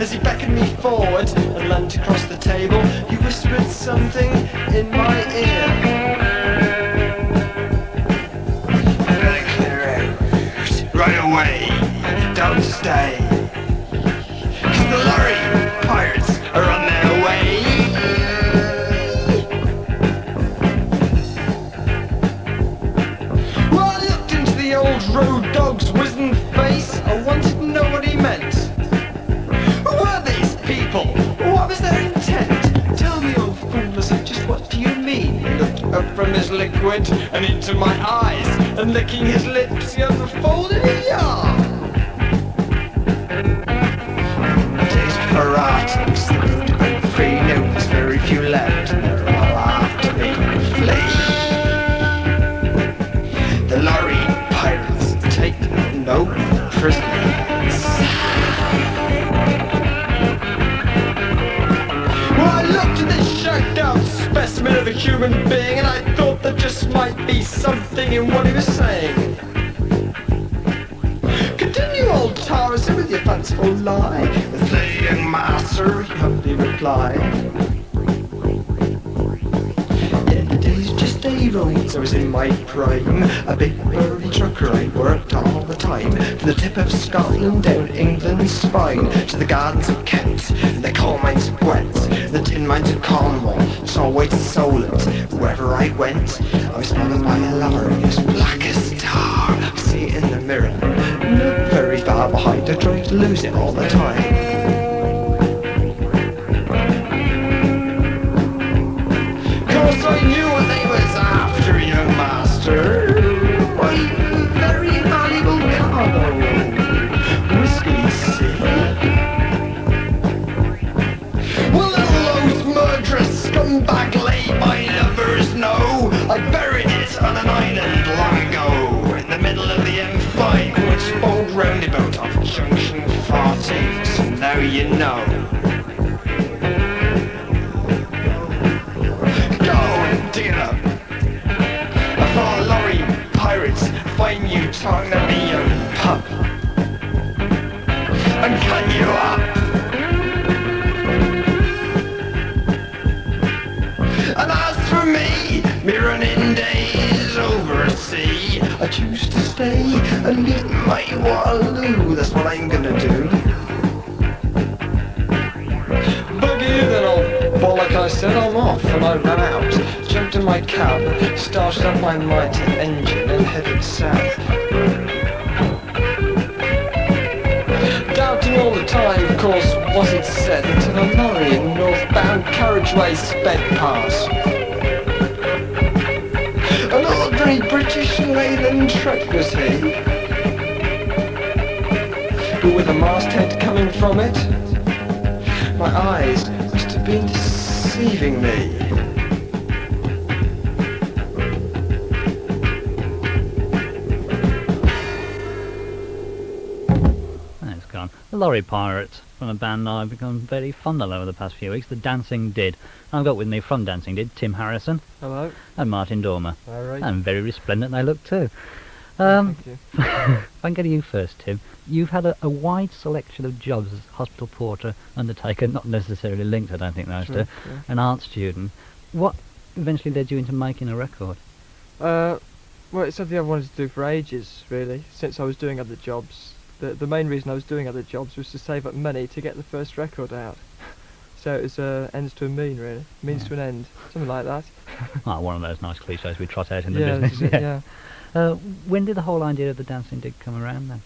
As he beckoned me forward and leant across the table, he whispered something in my ear. "You better clear out right away. Don't stay, 'cause the Lorry Pirates are on their way." Well, I looked into the old road dog's wizened face. I wanted to know what he meant. What was their intent? Tell me, old fool, I said, just what do you mean? He looked up from his liquid and into my eyes, and licking his lips, he unfolded a yarn. Taste paratics, the root about 3 notes, very few left, and they're all after me to flee. The Lorry Pirates take no prisoners. Specimen of a human being, and I thought there just might be something in what he was saying. "Continue, old Tarzan, with your fanciful lie," with the young master, he humbly replied. Yeah, the days just day right, I was in my prime, a big burly trucker, I worked all the time, from the tip of Scotland down England's spine, to the gardens of Kent, and the coal mines of Gwent, the tin mines of Cornwall, Solway to Solent. Wherever I went, I was followed by a lover, as black as tar. I see it in the mirror, not very far behind, I try to lose it all the time. Cause I knew what they was after, young master. Why, very valuable cargo. Whiskey, see? Well, all those murderous scumbag lay my lovers know. I buried it on an island long ago, in the middle of the M5, which old roundabout off Junction 14. So now you know. Go and dig it up. I thought Lorry Pirates find you talking to me, young pup, and cut you up. And as for me running days over sea, I choose to stay and meet my Waterloo. That's what I'm gonna do. Buggy then, old bollock, I said, I'm off, and I ran out, jumped in my cab, started up my mighty engine and headed south. Doubting all the time, of course, what it said, until a lorry in northbound carriageway sped past. An ordinary British Leyland truck was he, but with a masthead coming from it. My eyes must have been deceiving me. That's gone. The Lorry Pirates, from a band I've become very fond of over the past few weeks, the Dancing Did. I've got with me from Dancing Did Tim Harrison. Hello. And Martyn Dormer. All right. And very resplendent they look too. Thank you. If I can go to you first, Tim. You've had a wide selection of jobs as hospital porter, undertaker, not necessarily linked, I don't think, those two, an art student. What eventually led you into making a record? Well, it's something I've wanted to do for ages, really, since I was doing other jobs. The main reason I was doing other jobs was to save up money to get the first record out. So it was ends to a mean, really. Means to an end. Something like that. Oh, one of those nice cliches we trot out in the Yeah, business. this is it, yeah. When did the whole idea of the Dancing Did come around then?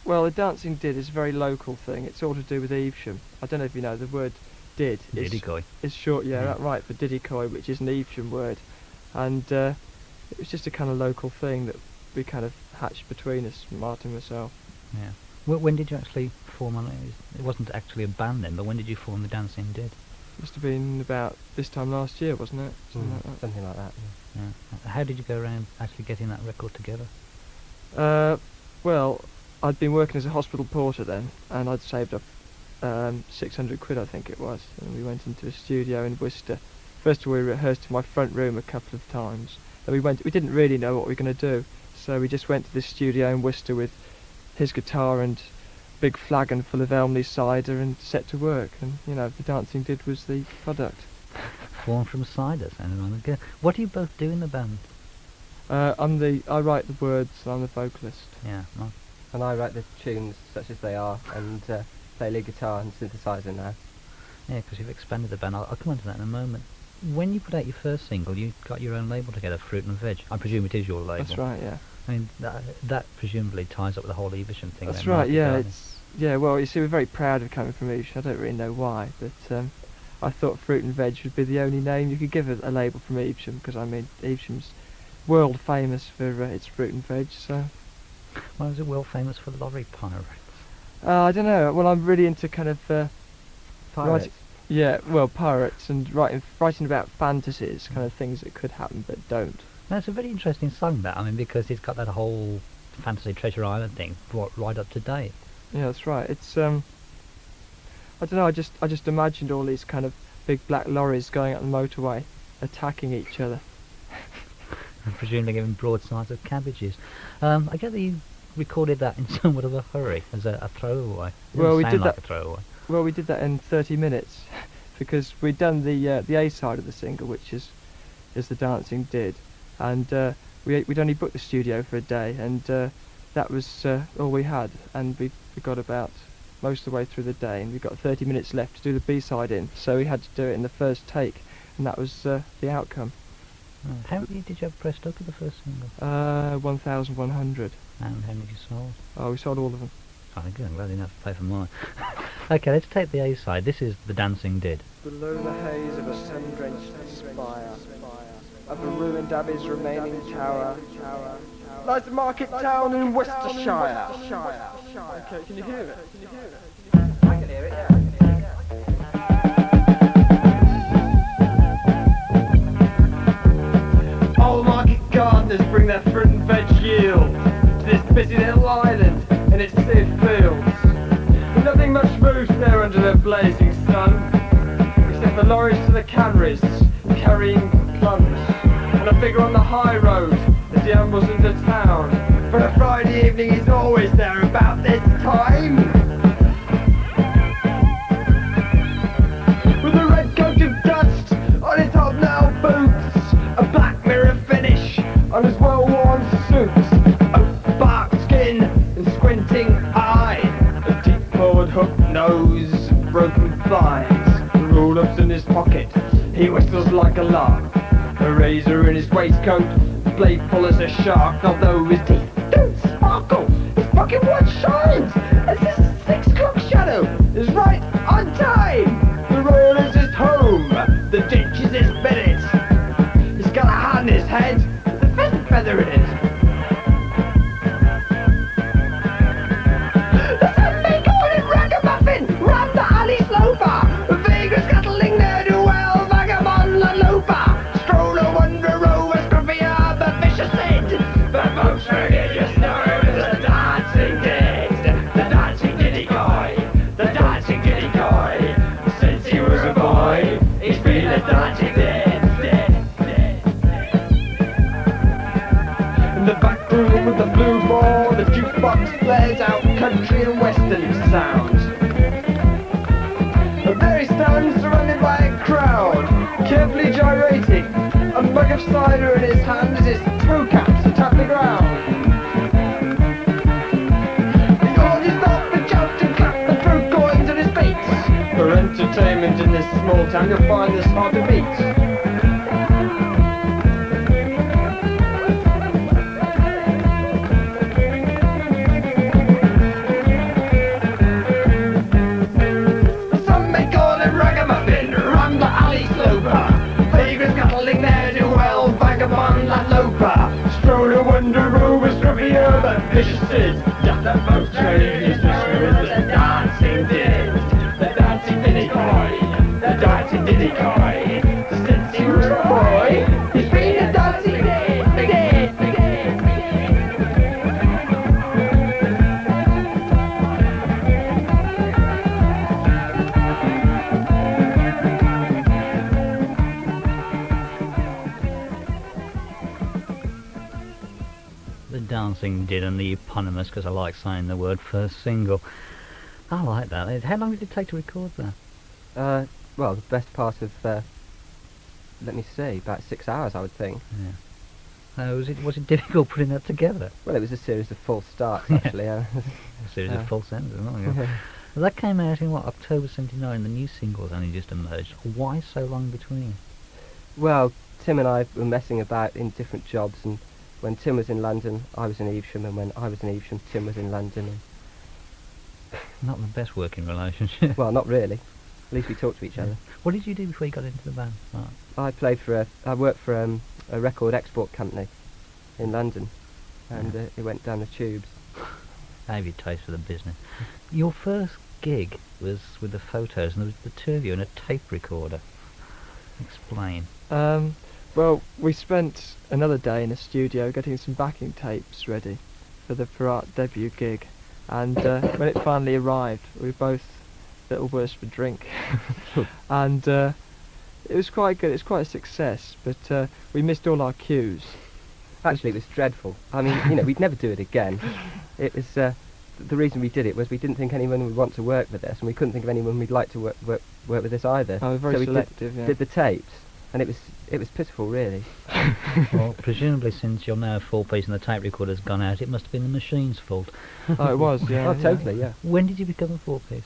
Well, the Dancing Did is a very local thing. It's all to do with Evesham. I don't know if you know, the word did is short, that's right, for Diddycoy, which is an Evesham word. And it was just a kind of local thing that we kind of hatched between us, Martyn and myself. Yeah. When did you actually form it wasn't actually a band then, but when did you form the Dancing Dead? Must have been about this time last year, wasn't it? Something like that. Yeah. How did you go around actually getting that record together? Well, I'd been working as a hospital porter then, and I'd saved up 600 quid, I think it was, and we went into a studio in Worcester. First of all, we rehearsed in my front room a couple of times. Then we didn't really know what we were going to do, so we just went to this studio in Worcester with his guitar and big flagon full of Elmley cider and set to work, and the Dancing Dead was the product. Born from cider, sounding on the. What do you both do in the band? I write the words, and I'm the vocalist. Yeah, well, And I write the tunes such as they are, and play lead guitar and synthesizer now. yeah, because you've expanded the band. I'll come on to that in a moment. When you put out your first single, you got your own label together, Fruit and Veg. I presume it is your label. That's right, yeah. I mean, that presumably ties up with the whole Evesham thing. That's then, right, Martyn, yeah. doesn't it? Well, you see, we're very proud of coming from Evesham. I don't really know why, but I thought Fruit and Veg would be the only name you could give a label from Evesham, because I mean, Evesham's world famous for its fruit and veg. So. Why was it world famous for Lorry Pirates? I don't know. Well, I'm really into kind of Pirates. Pirates and writing about fantasies, kind of things that could happen but don't. Now, it's a very interesting song, that. I mean, because it's got that whole fantasy Treasure Island thing brought right up to date. Yeah, that's right. It's I don't know. I just imagined all these kind of big black lorries going up the motorway, attacking each other. And presumably giving broadsides of cabbages. I get that you recorded that in somewhat of a hurry, as a throwaway. It Well, we sound did like that- a throwaway. Well, we did that in 30 minutes because we'd done the A side of the single, which is the Dancing Dead, and we'd only booked the studio for a day, and that was all we had, and we got about most of the way through the day, and we got 30 minutes left to do the B side in, so we had to do it in the first take, and that was the outcome. How many did you have pressed up with the first single? 1,100. And how many you sold? Oh, we sold all of them. Oh, good. I'm glad I didn't have to pay for mine. Okay, let's take the A side. This is The Dancing Dead. Below the haze of a sun-drenched spire, of a ruined abbey's remaining tower, lies the market town in Worcestershire. Okay, can you hear it? I can hear it, yeah. All market gardeners bring their fruit and veg yield to this busy little island in its cleared fields. Nothing much moves there under the blazing sun, except the lorries to the canneries carrying plums, and a figure on the high road that deambles into town. For a Friday evening he's always there about this time, with a red coat of dust on his hobnail boots, a black mirror finish on his well-worn suit, oak bark skin and squinting eye, a deep-poured hook nose, broken thighs, roll-ups in his pocket, he whistles like a lark, a razor in his waistcoat, playful as a shark, although his teeth don't sparkle, his pocket watch shines as this 6 o'clock shadow is right on time. The rail is his home, the ditch is his billet, he's got a hat in his head with a pheasant feather in it. The Sunday morning ragamuffin ran the alley sloper, vagrant scuttling ne'er do well, vagabond and loper, stroller, wanderer, rover, scruffy arbor, vicious sid, but folks religious know the Dancing Dead, the Dancing Diddy guy, the Dancing Diddy guy. Since he was a boy, he's been a dancing dead. In the back room with the blue ball, the jukebox plays out country and western sounds. There he stands surrounded by a crowd, carefully gyrating, a mug of cider in his hand as his toe caps tap the ground. The audience stop and shout and clap the fruit coins on his beats. For entertainment in this small town you'll find this hard to beat. Some may call him ragamuffin, run the alley sloper, vagrant scuttling ne'er do well, vagabond and loper, stroller, wanderer, room is from the urban viciousness. Just a boat train is with the dancing did. The dancing diddy coy, the dancing diddy coy. Since he was a boy, he's been a dancing did. The dancing did and the eponymous, because I like saying the word first single. I like that. How long did it take to record that? Well, the best part of, let me see, about 6 hours, I would think. Yeah. Was it difficult putting that together? Well, it was a series of false starts, actually. A series of false ends, wasn't it? Well, that came out in, October 79, the new single's only just emerged. Why so long between? Well, Tim and I were messing about in different jobs, and when Tim was in London, I was in Evesham, and when I was in Evesham, Tim was in London. Not the best working relationship. Well, not really. At least we talked to each other. What did you do before you got into the band? Right. I worked for a record export company in London, and it went down the tubes. I have your taste for the business. Your first gig was with the photos, and there was the two of you and a tape recorder. Explain. Well, we spent another day in a studio getting some backing tapes ready for our debut gig, and when it finally arrived, we were both a little worse for drink, and it was quite good. It was quite a success, but we missed all our cues. Actually, it was dreadful. I mean, we'd never do it again. It was the reason we did it was we didn't think anyone would want to work with us, and we couldn't think of anyone we'd like to work with us either. Oh, very so selective. we Yeah. did the tapes, and it was pitiful, really. Well, presumably since you're now four-piece and the tape recorder's gone out, it must have been the machine's fault. Oh, it was. Yeah. Oh, yeah. totally, yeah. When did you become a four-piece?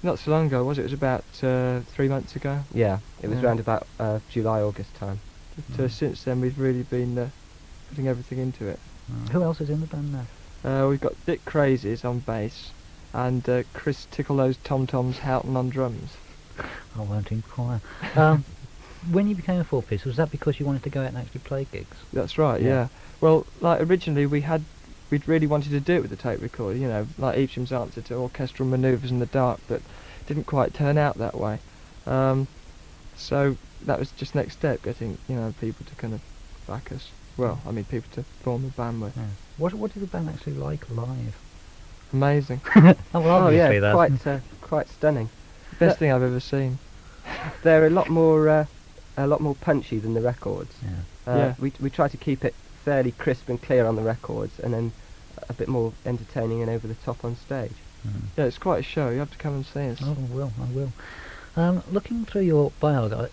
Not so long ago, was it? It was about 3 months ago. Yeah, it was Yeah. round about July, August time. But since then, we've really been putting everything into it. Who else is in the band now? We've got Dick Crazies on bass, and Chris Tickle Those Tom Toms Houghton on drums. I won't inquire. When you became a four-piece, was that because you wanted to go out and actually play gigs? That's right. Yeah. Yeah. Well, like originally we'd really wanted to do it with the tape recorder, like Evesham's answer to orchestral manoeuvres in the dark, but didn't quite turn out that way. So that was just next step, getting people to kind of back us. Well, I mean people to form a band with. Yeah. What did the band actually like live? Amazing. Oh, well, Oh obviously yeah, that. quite stunning. Best thing I've ever seen. They're a lot more punchy than the records. Yeah. Yeah. We try to keep it fairly crisp and clear on the records, and then a bit more entertaining and over the top on stage. Yeah, it's quite a show. You have to come and see us. Oh, I will. Looking through your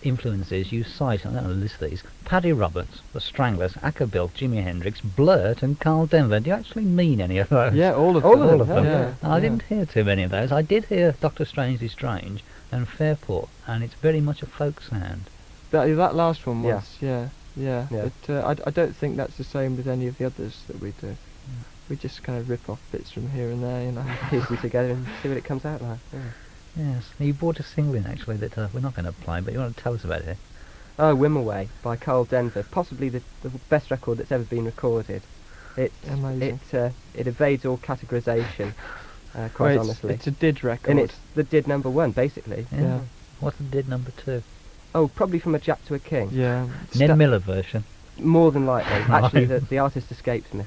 influences, you cite, I'm going to list these, Paddy Roberts, The Stranglers, Acker Bill, Jimi Hendrix, Blurt and Carl Denver. Do you actually mean any of those? Yeah, all of All them. of them, Yeah. I didn't hear too many of those. I did hear Dr. Strangely Strange and Fairport, and it's very much a folk sound. That last one Yeah. was, yeah. Yeah. But I don't think that's the same with any of the others that we do. We just kind of rip off bits from here and there, Piece them together and see what it comes out like. Yeah. Yes. You brought a single in, actually, that we're not going to play, but you want to tell us about it? Oh, Wimaway by Carl Denver, possibly the best record that's ever been recorded. Amazing. It evades all categorisation, quite Well, honestly. it's a did record. And it's the did number one, basically. Yeah. What's the did number 2? Oh, probably from a Jack to a King. Yeah. Ned Miller version. More than likely. Actually, Right. the artist escaped me.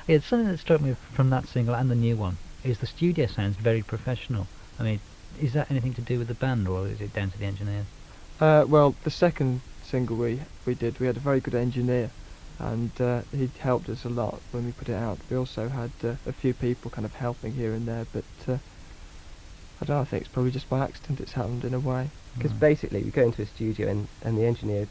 Yeah, it's something that struck me from that single and the new one, is the studio sounds very professional. I mean, is that anything to do with the band, or is it down to the engineers? Well, the second single we did, we had a very good engineer, and he helped us a lot when we put it out. We also had a few people kind of helping here and there, but I don't know, I think it's probably just by accident it's happened in a way. Because basically, we go into a studio and the engineer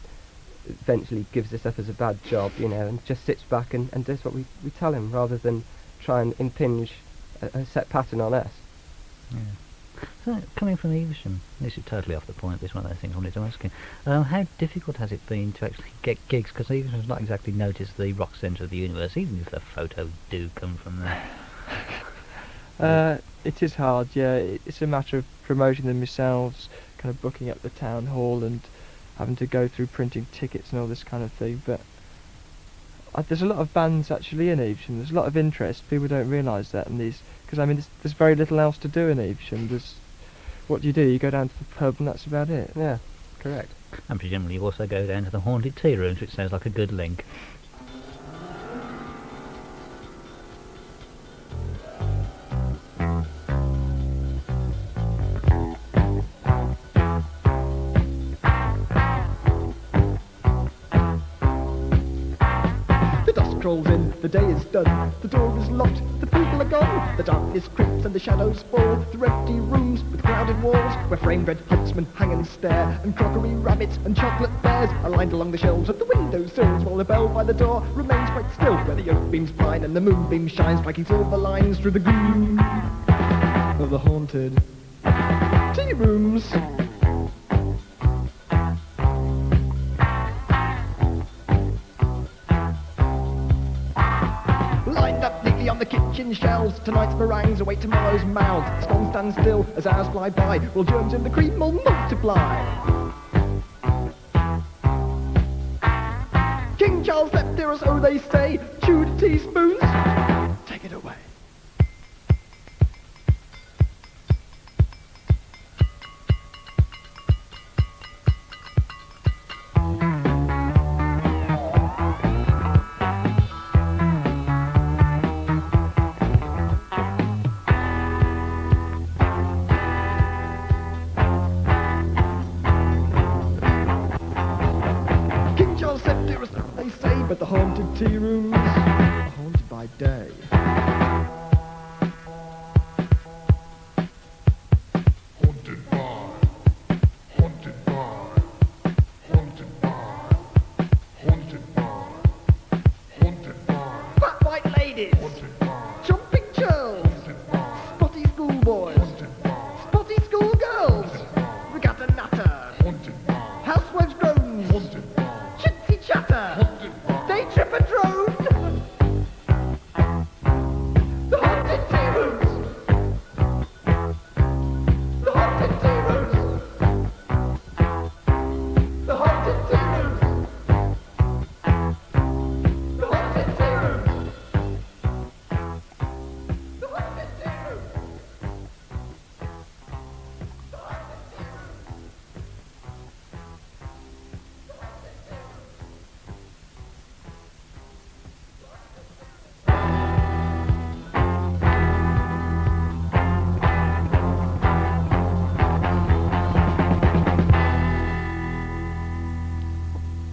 eventually gives this up as a bad job, and just sits back and does what we tell him, rather than try and impinge a set pattern on us. Yeah. So, coming from Evesham, this is totally off the point, this is one of those things I wanted to ask you. How difficult has it been to actually get gigs? Because Evesham's not exactly noticed as the rock centre of the universe, even if the photos do come from there. It is hard, yeah. It's a matter of promoting them yourselves, kind of booking up the town hall and having to go through printing tickets and all this kind of thing. But there's a lot of bands actually in Evesham. There's a lot of interest. People don't realise that, and because I mean, there's very little else to do in Evesham. What do? You go down to the pub, and that's about it. Yeah, correct. And presumably you also go down to the haunted tea rooms, which sounds like a good link. The dusk crawls in, the day is done, the door is locked, the people are gone, the darkness creeps and the shadows fall through empty rooms with crowded walls, where framed red huntsmen hang and stare, and crockery rabbits and chocolate bears are lined along the shelves at the window sills, while the bell by the door remains quite still, where the oak beams pine and the moonbeam shines, striking silver lines through the gloom of the haunted tea rooms. Lined up neatly on the kitchen shelves, tonight's meringues await tomorrow's mouths. Scones stand still as hours fly by, while germs in the cream will multiply. King Charles left here, so they say, chewed teaspoons, take it away. King Charles left here, so they say, but the haunted tea rooms are haunted by day. Haunted bar, haunted bar, haunted bar, haunted bar, haunted bar, Fat white ladies, haunted bar, jumping churls, haunted bar, spotty schoolboys, haunted bar, spotty schoolgirls, haunted bar, regatta natter, haunted bar, housewives groans, haunted bar, chitsy chatter, haunted bar, day tripper drone. The haunted tea rooms. The haunted tea rooms. The haunted tea rooms. The haunted tea rooms. The haunted tea rooms.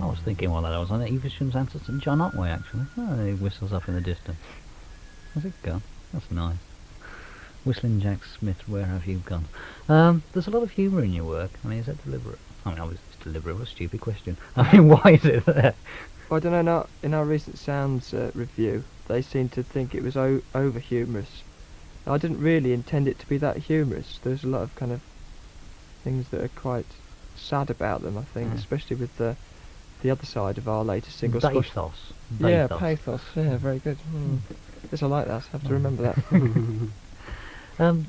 I was thinking while I was on it, Evesham's answer to John Otway, actually. Oh, he whistles up in the distance. Where's it gone? That's nice. Whistling Jack Smith, where have you gone? There's a lot of humour in your work. I mean, is that deliberate? I mean, obviously it's deliberate. What a stupid question. I mean, why is it there? Well, I don't know. In our recent Sounds review, they seemed to think it was over humorous. I didn't really intend it to be that humorous. There's a lot of kind of things that are quite sad about them, I think, especially with the other side of our latest single. Bathos. Yeah, Bathos. pathos. Yeah, very good. Yes, I like that. I have to remember that.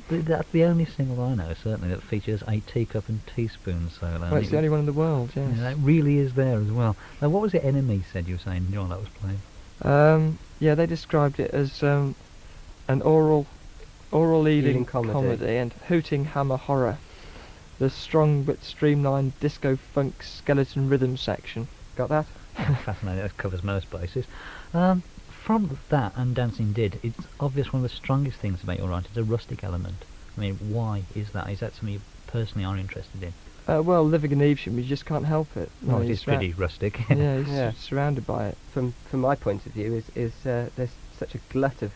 That's the only single I know, certainly, that features a teacup and teaspoon solo. Well, it's the only one in the world, yes. Yeah, that really is there as well. Now, what was it Enemy said you were saying, John, that was playing? Yeah, they described it as an oral eating comedy and hooting hammer horror. The strong but streamlined disco funk skeleton rhythm section. Got that? Fascinating, that covers most bases. From that and Dancing Did, it's obvious one of the strongest things about your writing is a rustic element. I mean, why is that? Is that something you personally are interested in? Well, living in Evesham, you just can't help it. You Well, know, it you're is pretty rustic. Yeah, you're Yeah. surrounded by it. From my point of view, is there's such a glut of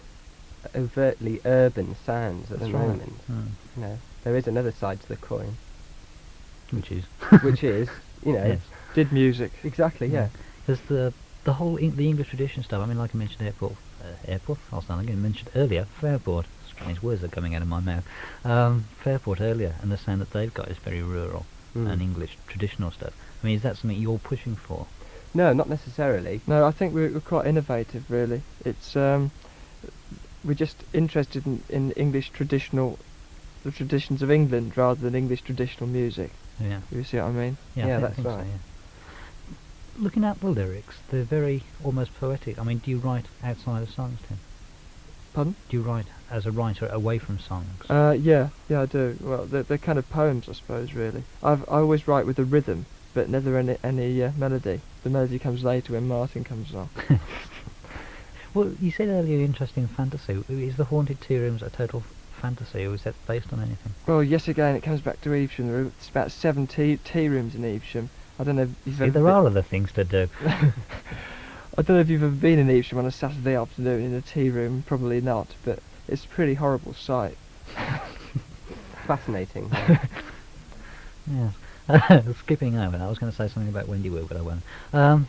overtly urban sounds at That's the right. moment. You know, there is another side to the coin, Which is... which is, you know, Yes. Did music. exactly, yeah. There's the whole the English tradition stuff. I mean, like I mentioned, airport. I'll start again. Mentioned earlier, Fairport. Strange words are coming out of my mouth. Fairport earlier, and the sound that they've got is very rural and English traditional stuff. I mean, is that something you're pushing for? No, not necessarily. No, I think we're quite innovative, really. It's we're just interested in English the traditions of England rather than English traditional music. Yeah. You see what I mean? Yeah, I that's think so, right. yeah. Looking at the lyrics, they're very almost poetic. I mean, do you write outside of songs, Tim? Pardon? Do you write as a writer away from songs? Yeah, I do. Well, they're kind of poems, I suppose, really. I always write with a rhythm, but never any melody. The melody comes later when Martyn comes along. Well, you said earlier interesting fantasy. Is the Haunted Tea Rooms a total fantasy, or is that based on anything? Well, yes, again, it comes back to Evesham. There's about 7 tea rooms in Evesham. I don't know if you've See, ever there are other things to do. I don't know if you've ever been in Evesham on a Saturday afternoon in a tea room. Probably not, but it's a pretty horrible sight. Fascinating. Yes. Skipping over, I was going to say something about Wendy Woo, but I won't.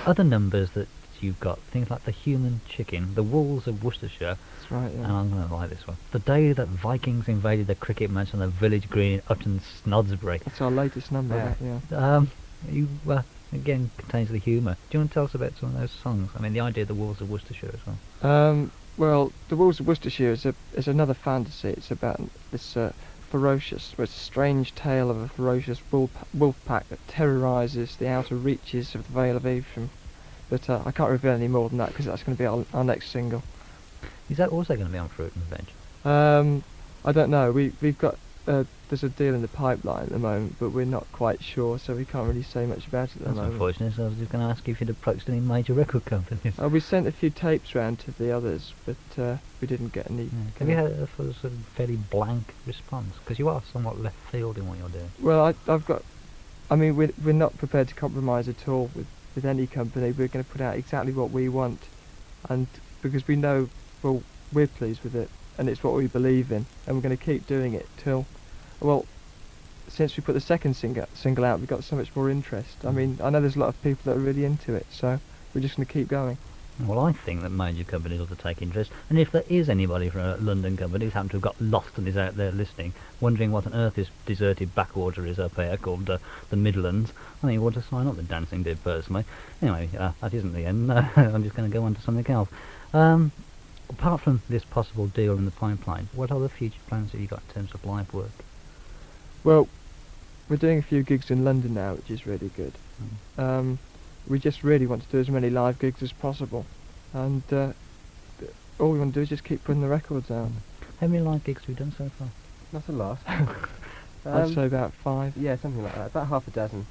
Other numbers that you've got, things like the Human Chicken, the Wolves of Worcestershire, That's right, yeah. and I'm going to like this one. The Day That Vikings Invaded the Cricket Match on the Village Green in Upton Snodsbury. That's our latest number, Yeah. yeah. You again contains the humour. Do you want to tell us about some of those songs? I mean, the idea of the Wolves of Worcestershire as well. Well, the Wolves of Worcestershire is another fantasy. It's about this strange tale of a ferocious wolf pack that terrorises the outer reaches of the Vale of Evesham. But I can't reveal any more than that because that's going to be our next single. Is that also going to be on Fruit and Veg? I don't know. We've got there's a deal in the pipeline at the moment, but we're not quite sure, so we can't really say much about it at the That's moment. unfortunate. So I was just going to ask you if you'd approached any major record companies. We sent a few tapes round to the others, but we didn't get any. Have you had a sort of fairly blank response? Because you are somewhat left field in what you're doing. Well, I've got. I mean, we're not prepared to compromise at all with any company. We're going to put out exactly what we want, and because we know, well, we're pleased with it, and it's what we believe in, and we're going to keep doing it till, well, since we put the second single out, we got so much more interest. I mean, I know there's a lot of people that are really into it, so we're just going to keep going. Well, I think that major companies ought to take interest, and if there is anybody from a London company who's happened to have got lost and is out there listening, wondering what on earth this deserted backwater is up here called the Midlands, I think you want to sign up with Dancing Did personally. Anyway, that isn't the end. I'm just going to go on to something else. Apart from this possible deal in the pipeline, what other future plans have you got in terms of live work? Well, we're doing a few gigs in London now, which is really good. We just really want to do as many live gigs as possible, and all we want to do is just keep putting the records out. How many live gigs have you done so far? Not a lot. I'd say about 5. Yeah, something like that. About half a dozen.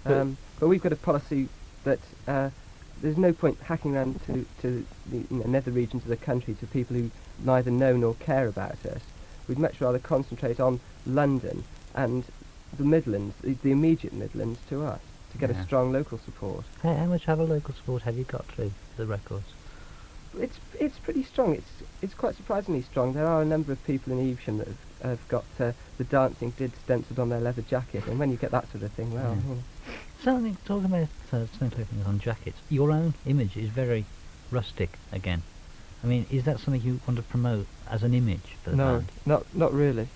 But- But we've got a policy that there's no point hacking around to the nether regions of the country to people who neither know nor care about us. We'd much rather concentrate on London and the Midlands, the immediate Midlands to us, to get Yeah. a strong local support. How much of a local support have you got through the records? It's pretty strong. It's quite surprisingly strong. There are a number of people in Evesham that have got the Dancing Did stenciled on their leather jacket, and when you get that sort of thing, well, Yeah. Something talking about stenciling things on jackets. Your own image is very rustic again. I mean, is that something you want to promote as an image for the No, band? not really.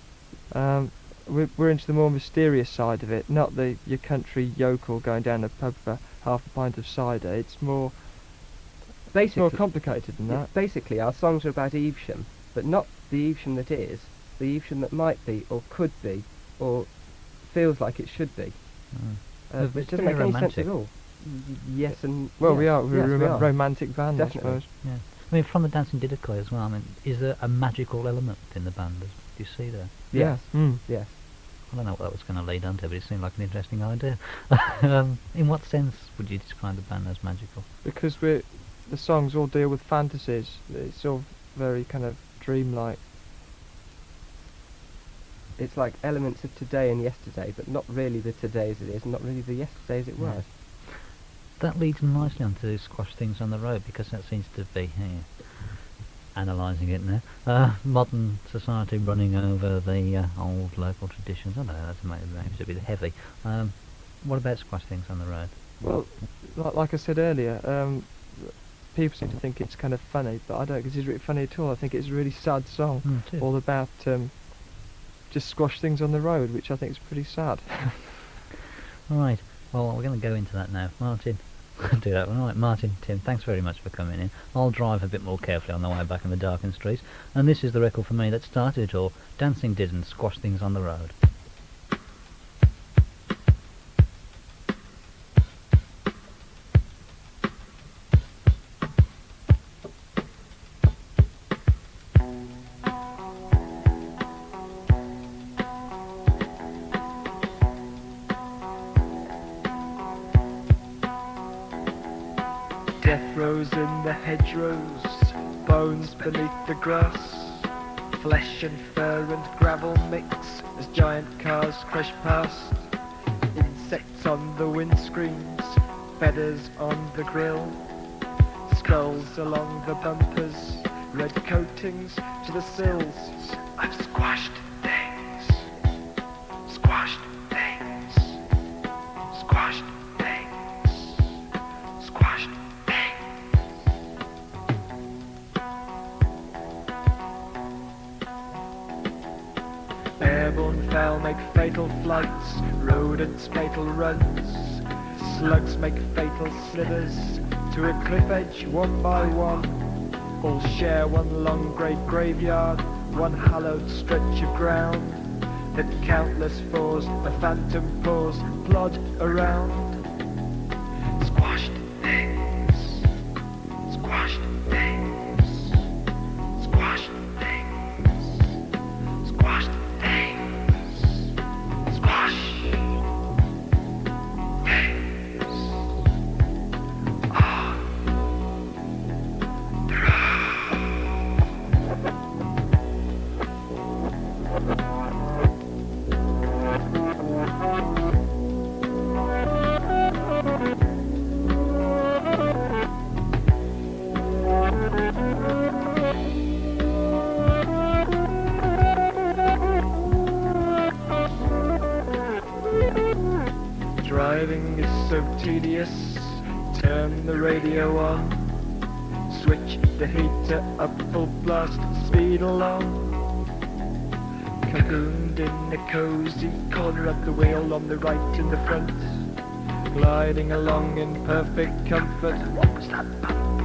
We're into the more mysterious side of it, not your country yokel going down the pub for half a pint of cider. It's more basically complicated than that. Basically, our songs are about Evesham, but not the Evesham that is, the Evesham that might be, or could be, or feels like it should be. It's Which doesn't very make any sense romantic. at all. Yes and Well, yes. we are. We're Yes, a we are. romantic band, Definitely. I suppose. Yeah. I mean, from the Dancing Diddy as well, I mean, is there a magical element in the band? Do you see there? Yes. Yeah. Yes. I don't know what that was going to lead on to, but it seemed like an interesting idea. In what sense would you describe the band as magical? Because the songs all deal with fantasies. It's all very kind of dreamlike. It's like elements of today and yesterday, but not really the today as it is, and not really the yesterday as it was. That leads nicely on to Squash Things on the Road, because that seems to be, analysing it now, modern society running over the old local traditions. I don't know, that's maybe a bit heavy. What about Squash Things on the Road? Well, like I said earlier, people seem to think it's kind of funny, but I don't consider it funny at all. I think it's a really sad song, Too. all about just squash things on the road, which I think is pretty sad. Right, well, we're going to go into that now. Martyn, do that one. Right, Martyn, Tim, thanks very much for coming in. I'll drive a bit more carefully on the way back in the darkened streets. And this is the record for me that started it all. Dancing Didn't, Squash Things on the Road. hedgerows, bones beneath the grass. Flesh and fur and gravel mix as giant cars crash past. Insects on the windscreens, feathers on the grill. Skulls along the bumpers, red coatings to the sills. I've squashed things. Squashed things. Squashed things. Squashed things. Airborne fowl make fatal flights, rodents fatal runs. Slugs make fatal slithers to a cliff edge one by one. All share one long grey graveyard, one hallowed stretch of ground that countless fours of phantom paws plod around. Squashed things. Squashed things. Squashed things. Squashed things. Squash things. On the road. Driving is so tedious, turn the radio on. Switch the heater up full blast, speed along. Cocooned in a cosy corner at the wheel on the right in the front. Gliding along in perfect comfort. What was that bump?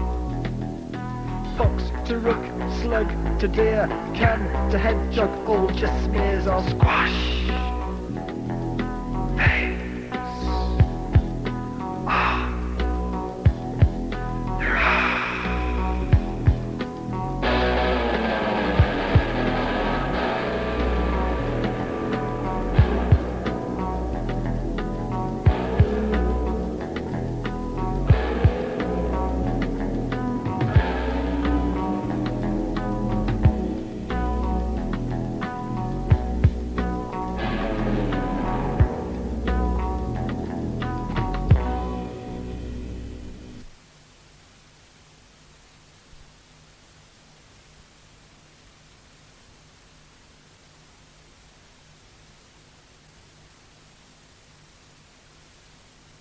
Fox to rook, slug to deer, can to hedgehog, all just smears on Squash.